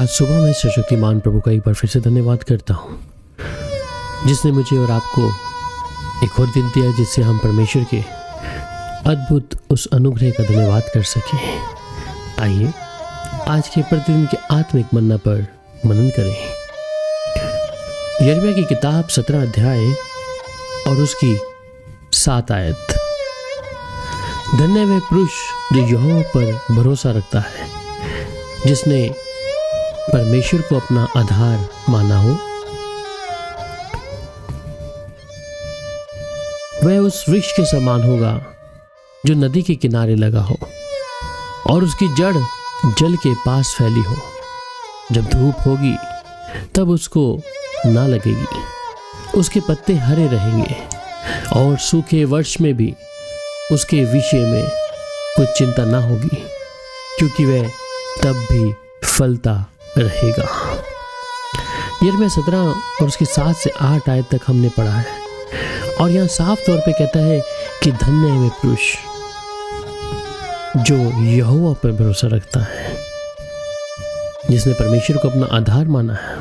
आज सुबह मैं सशक्तिमान प्रभु का एक बार फिर से धन्यवाद करता हूँ, जिसने मुझे और आपको एक और दिन दिया जिससे हम परमेश्वर के अद्भुत उस अनुग्रह का धन्यवाद कर सकें। आइए आज के प्रतिदिन के आत्मिक मन्ना पर मनन करें। यिर्मयाह की किताब 17 अध्याय और उसकी 7 आयत। धन्य है वह पुरुष जो यहोवा पर भरोसा रखता है, जिसने परमेश्वर को अपना आधार माना हो। वह उस वृक्ष के समान होगा जो नदी के किनारे लगा हो और उसकी जड़ जल के पास फैली हो। जब धूप होगी तब उसको ना लगेगी, उसके पत्ते हरे रहेंगे और सूखे वर्ष में भी उसके विषय में कुछ चिंता ना होगी, क्योंकि वह तब भी फलता रहेगा। यिर्मयाह 17 और उसकी 7 से 8 आयत तक हमने पढ़ा है और यहाँ साफ तौर पे कहता है कि धन्य है वह पुरुष जो यहोवा पर भरोसा रखता है, जिसने परमेश्वर को अपना आधार माना है।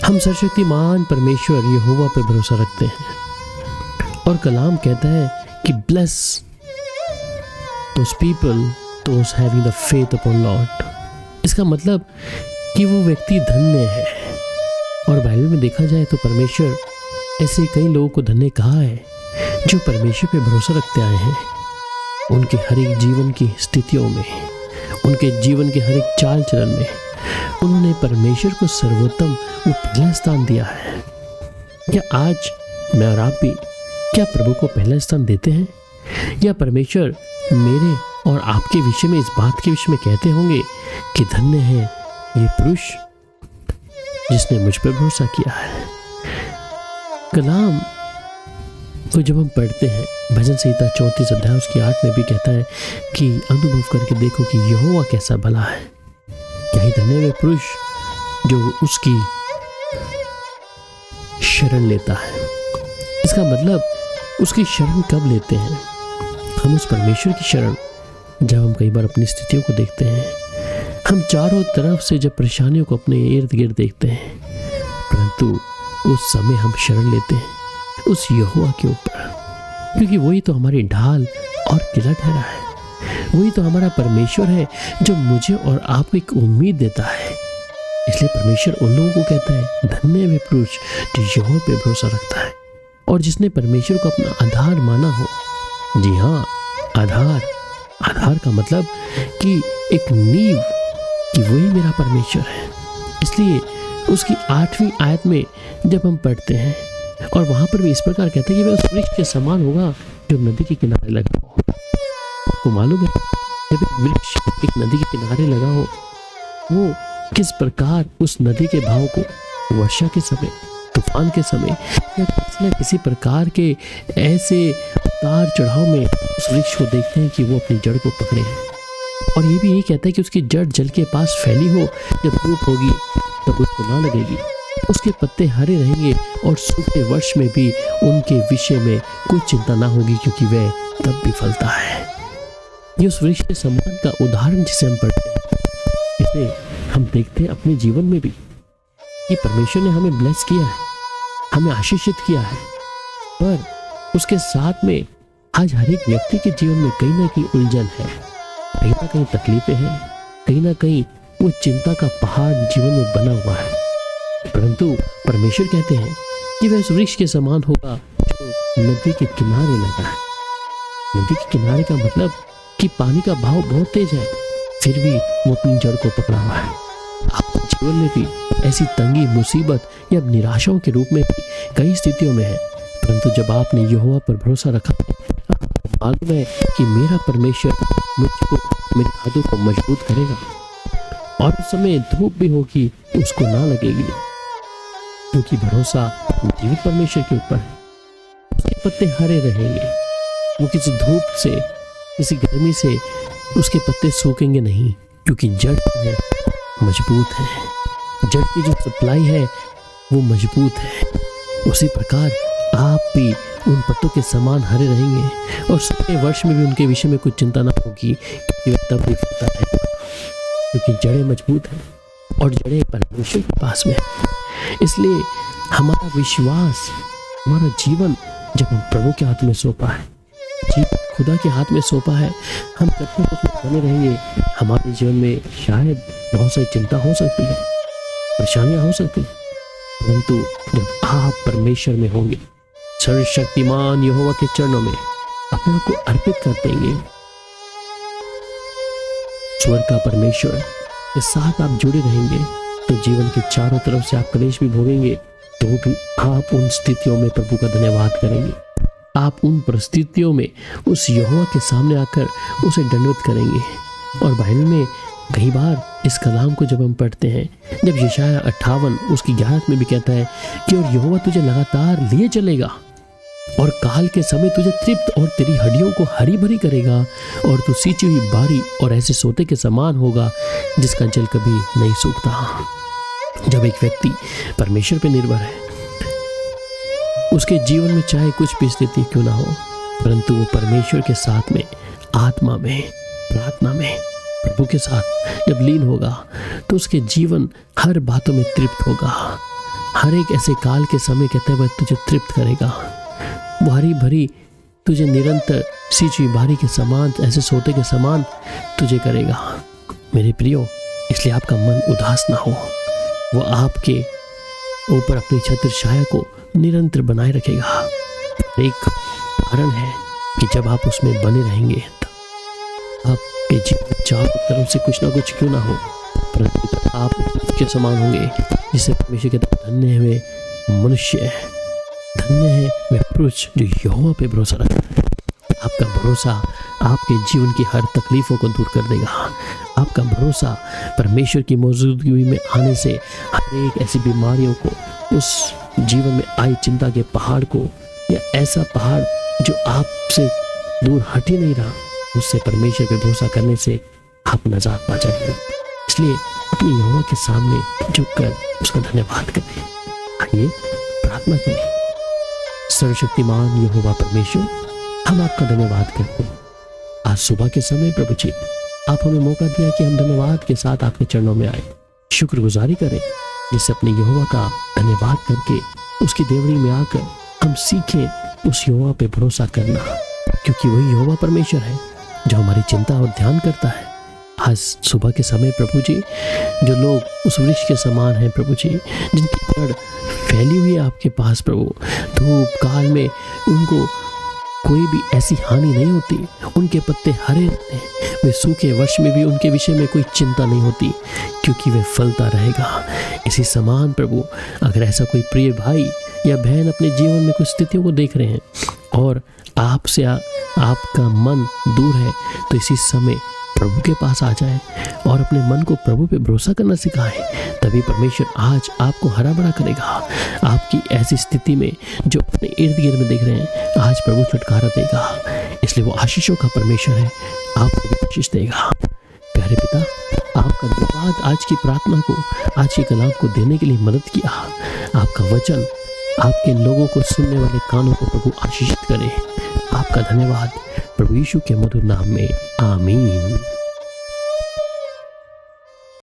हम सर्वशक्तिमान परमेश्वर यहोवा पर भरोसा रखते हैं और कलाम कहता है कि bless those people those having the faith upon Lord। इसका मतलब कि वो व्यक्ति धन्य है। और बाइबल में देखा जाए तो परमेश्वर ऐसे कई लोगों को धन्य कहा है जो परमेश्वर पे भरोसा रखते आए हैं। उनके हर एक जीवन की स्थितियों में, उनके जीवन के हर एक चाल चलन में उन्होंने परमेश्वर को सर्वोत्तम वो पहला स्थान दिया है। क्या आज मैं और आप भी क्या प्रभु को पहला स्थान देते हैं, या परमेश्वर मेरे और आपके विषय में इस बात के विषय में कहते होंगे कि धन्य है ये पुरुष जिसने मुझ पर भरोसा किया है। कलाम को जब हम पढ़ते हैं, भजन संहिता 34 अध्याय उसकी 8 में भी कहता है कि अनुभव करके देखो कि यहोवा कैसा भला है। क्या ही धन्य है पुरुष जो उसकी शरण लेता है। इसका मतलब उसकी शरण कब लेते हैं? हम उस परमेश्वर की शरण जब हम कई बार अपनी स्थितियों को देखते हैं, हम चारों तरफ से जब परेशानियों को अपने इर्द गिर्द देखते हैं, परंतु उस समय हम शरण लेते हैं उस यहोवा के ऊपर, क्योंकि वही तो हमारी ढाल और किला ठहरा है। वही तो हमारा परमेश्वर है जो मुझे और आपको एक उम्मीद देता है। इसलिए परमेश्वर उन लोगों को कहता है धन्य है वे पुरुष जो यहोवा पे भरोसा रखता है और जिसने परमेश्वर को अपना आधार माना हो। जी हाँ, आधार का मतलब कि एक नींव, कि वही मेरा परमेश्वर है। इसलिए उसकी 8वीं आयत में जब हम पढ़ते हैं और वहां पर भी इस प्रकार कहते हैं कि वह उस वृक्ष के समान होगा जो नदी के किनारे लगा हो। आपको मालूम है जब एक वृक्ष एक नदी के किनारे लगा हो, वो किस प्रकार उस नदी के भाव को वर्षा के समय, तूफान के समय या किसी प्रकार के ऐसे उतार चढ़ाव में उस वृक्ष को देखते हैं कि वो अपनी जड़ को पकड़े हैं। और ये भी यही कहता है कि उसकी जड़ जल के पास फैली हो, जब धूप होगी तब उसको ना लगेगी, उसके पत्ते हरे रहेंगे और सूखे वर्ष में भी उनके विषय में कोई चिंता ना होगी, क्योंकि वह तब भी फलता है। ये उस वृक्ष के समान का उदाहरण जिसे हम पढ़ते हैं, इसे हम देखते हैं अपने जीवन में भी कि परमेश्वर ने हमें ब्लेस किया है, हमें आशीषित किया है, पर उसके साथ में आज हर एक व्यक्ति के जीवन में कहीं ना कहीं उलझन है, कहीं ना कहीं तकलीफें हैं, कहीं ना कहीं वो चिंता का पहाड़ जीवन में बना हुआ है। परंतु परमेश्वर कहते हैं कि वह उस वृक्ष के समान होगा जो नदी के किनारे लगा है। नदी के किनारे का मतलब कि पानी का बहाव बहुत तेज है, फिर भी वो अपनी जड़ को पकड़ा हुआ है। आपके जीवन में भी ऐसी तंगी, मुसीबत या निराशाओं के रूप में भी कई स्थितियों में है, परंतु जब आपने यहोवा पर भरोसा रखा, आपको मालूम है कि मेरा परमेश्वर मुझको, मेरे हाथों को मजबूत करेगा और उस समय धूप भी होगी उसको ना लगेगी, क्योंकि भरोसा जीवित परमेश्वर के ऊपर है। उसके पत्ते हरे रहेंगे, वो किसी धूप से, किसी गर्मी से उसके पत्ते सूखेंगे नहीं, क्योंकि जड़ है मजबूत है, जड़ की जो सप्लाई है वो मजबूत है। उसी प्रकार आप भी उन पत्तों के समान हरे रहेंगे और सूखे वर्ष में भी उनके विषय में कुछ चिंता ना होगी, क्योंकि वह तब भी फलता है। क्योंकि जड़ें मजबूत हैं और जड़ें परमेश्वर के पास में है। इसलिए हमारा विश्वास, हमारा जीवन जब हम प्रभु के हाथ में सौंपा है, जीवन खुदा के हाथ में सौंपा है, हम जब तक उसमें बने रहेंगे, हमारे जीवन में शायद बहुत सारी चिंता हो सकती है, परेशानियां हो सकती हैं, परंतु जब आप परमेश्वर में होंगे, सर्वशक्तिमान यहोवा के चरणों में अपने आप को अर्पित कर देंगे, स्वर्ग का परमेश्वर के साथ आप जुड़े रहेंगे, तो जीवन के चारों तरफ से आप क्लेश भी भोगेंगे, तो भी आप उन स्थितियों में प्रभु का धन्यवाद करेंगे। आप उन परिस्थितियों में उस यहोवा के सामने आकर उसे दंडवत करेंगे। और बाइबल में कई बार इस कलाम को जब हम पढ़ते हैं, जब यशायाह 58 उसकी 11 में भी कहता है कि और यहोवा तुझे लगातार लिए चलेगा और काल के समय तुझे तृप्त और तेरी हड्डियों को हरी भरी करेगा, और तू सींची हुई बारी और ऐसे सोते के समान होगा जिसका जल कभी नहीं सूखता। जब एक व्यक्ति परमेश्वर पर निर्भर है, उसके जीवन में चाहे कुछ भी स्थिति क्यों ना हो, परंतु वो परमेश्वर के साथ में, आत्मा में, प्रार्थना में प्रभु के साथ जब लीन होगा, तो उसके जीवन हर बातों में तृप्त होगा। हर एक ऐसे काल के समय कहते हुए तुझे तृप्त करेगा, वो हरी भरी तुझे निरंतर सींची बारी के समान, ऐसे सोते के समान तुझे करेगा। मेरे प्रियो, इसलिए आपका मन उदास ना हो, वो आपके ऊपर अपनी छत्र छाया को निरंतर बनाए रखेगा। एक कारण है कि जब आप उसमें बने रहेंगे, तो आपके जीवन चारों तरफ से कुछ ना कुछ क्यों ना हो, परंतु जब आप उसके समान होंगे, जिसे परमेश्वर कहते हैं धन्य है वे मनुष्य, धन्य है वे पुरुष जो यहोवा पे भरोसा रखता है। आपका भरोसा आपके जीवन की हर तकलीफों को दूर कर देगा। आपका भरोसा परमेश्वर की मौजूदगी में आने से हर एक ऐसी बीमारियों को, उस जीवन में आई चिंता के पहाड़ को, या ऐसा पहाड़ जो आपसे दूर हट ही नहीं रहा, उससे परमेश्वर पे भरोसा करने से आप नजात पा जाएंगे। इसलिए अपनी यहोवा के सामने झुककर उसका धन्यवाद करें। आइए प्रार्थना करें। सर्वशक्तिमान यहोवा परमेश्वर, हम आपका धन्यवाद करते हैं। आज सुबह के समय प्रभु जी, आप हमें मौका दिया कि हम धन्यवाद के साथ आपके चरणों में आए, शुक्रगुजारी करें, जिससे अपने यहोवा का धन्यवाद करके उसकी देवड़ी में आकर हम सीखें उस यहोवा पे भरोसा करना, क्योंकि वही यहोवा परमेश्वर है जो हमारी चिंता और ध्यान करता है। आज सुबह के समय प्रभु जी, जो लोग उस वृक्ष के समान हैं प्रभु जी, जिनकी जड़ फैली हुई है आपके पास प्रभु, धूप काल में उनको कोई भी ऐसी हानि नहीं होती, उनके पत्ते हरे रहते हैं, वे सूखे वर्ष में भी उनके विषय में कोई चिंता नहीं होती, क्योंकि वे फलता रहेगा। इसी समान प्रभु, अगर ऐसा कोई प्रिय भाई या बहन अपने जीवन में कुछ स्थितियों को देख रहे हैं और आपसे आपका मन दूर है, तो इसी समय प्रभु के पास आ जाए और अपने मन को प्रभु पे भरोसा करना सिखाएं। तभी परमेश्वर आज आपको हरा भरा करेगा। आपकी ऐसी स्थिति में जो अपने इर्द गिर्द में देख रहे हैं, आज प्रभु छुटकारा देगा। इसलिए वो आशीषों का परमेश्वर है, आपको भी आशीष देगा। प्यारे पिता, आपका धन्यवाद आज की प्रार्थना को, आज के कलाम को देने के लिए मदद किया। आपका वचन आपके लोगों को सुनने वाले कानों को प्रभु आशीषित करे। आपका धन्यवाद प्रभु यीशु के मधुर नाम में, आमीन।